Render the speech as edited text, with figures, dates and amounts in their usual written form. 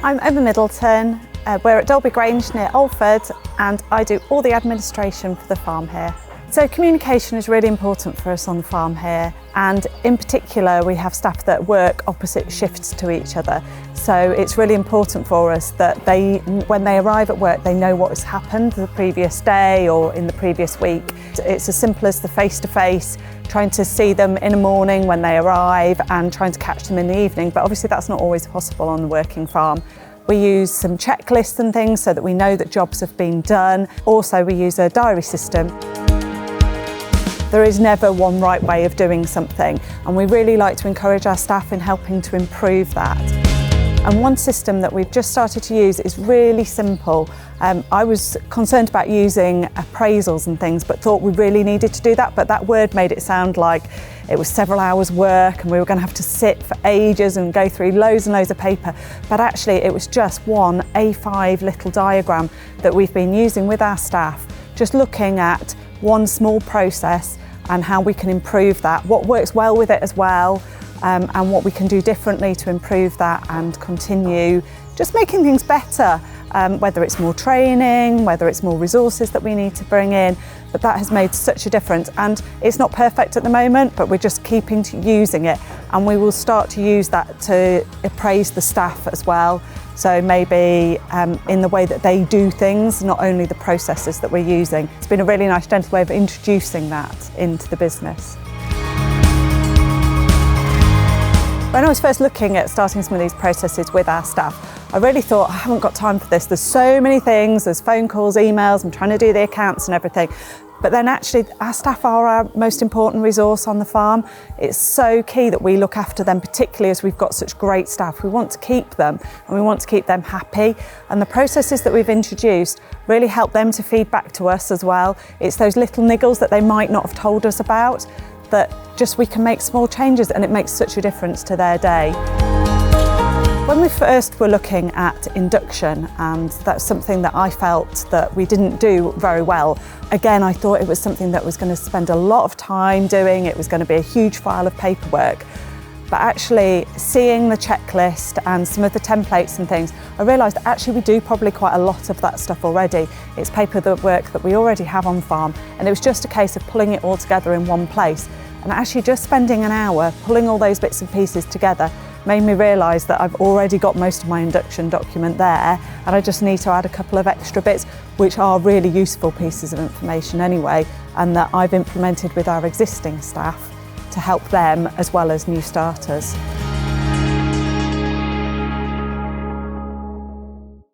I'm Emma Middleton. We're at Dolby Grange near Alford, and I do all the administration for the farm here. So communication is really important for us on the farm here, and in particular we have staff that work opposite shifts to each other. So it's really important for us that when they arrive at work, they know what has happened the previous day or in the previous week. It's as simple as the face-to-face, trying to see them in the morning when they arrive and trying to catch them in the evening, but obviously that's not always possible on the working farm. We use some checklists and things so that we know that jobs have been done. Also, we use a diary system. There is never one right way of doing something, and we really like to encourage our staff in helping to improve that. And one system that we've just started to use is really simple. I was concerned about using appraisals and things, but thought we really needed to do that, but that word made it sound like it was several hours work and we were going to have to sit for ages and go through loads and loads of paper. But actually it was just one A5 little diagram that we've been using with our staff, just looking at one small process and how we can improve that, what works well with it as well, and what we can do differently to improve that and continue just making things better, whether it's more training, whether it's more resources that we need to bring in, but that has made such a difference. And it's not perfect at the moment, but we're just keeping to using it, and we will start to use that to appraise the staff as well. So maybe in the way that they do things, not only the processes that we're using. It's been a really nice, gentle way of introducing that into the business. When I was first looking at starting some of these processes with our staff, I really thought, I haven't got time for this. There's so many things, there's phone calls, emails, I'm trying to do the accounts and everything. But then actually our staff are our most important resource on the farm. It's so key that we look after them, particularly as we've got such great staff. We want to keep them and we want to keep them happy. And the processes that we've introduced really help them to feed back to us as well. It's those little niggles that they might not have told us about, that just we can make small changes and it makes such a difference to their day. When we first were looking at induction, and that's something that I felt that we didn't do very well, again I thought it was something that was going to spend a lot of time doing, it was going to be a huge file of paperwork. But actually seeing the checklist and some of the templates and things, I realised that actually we do probably quite a lot of that stuff already. It's paperwork that we already have on farm, and it was just a case of pulling it all together in one place. And actually just spending an hour pulling all those bits and pieces together made me realise that I've already got most of my induction document there, and I just need to add a couple of extra bits which are really useful pieces of information anyway, and that I've implemented with our existing staff to help them as well as new starters.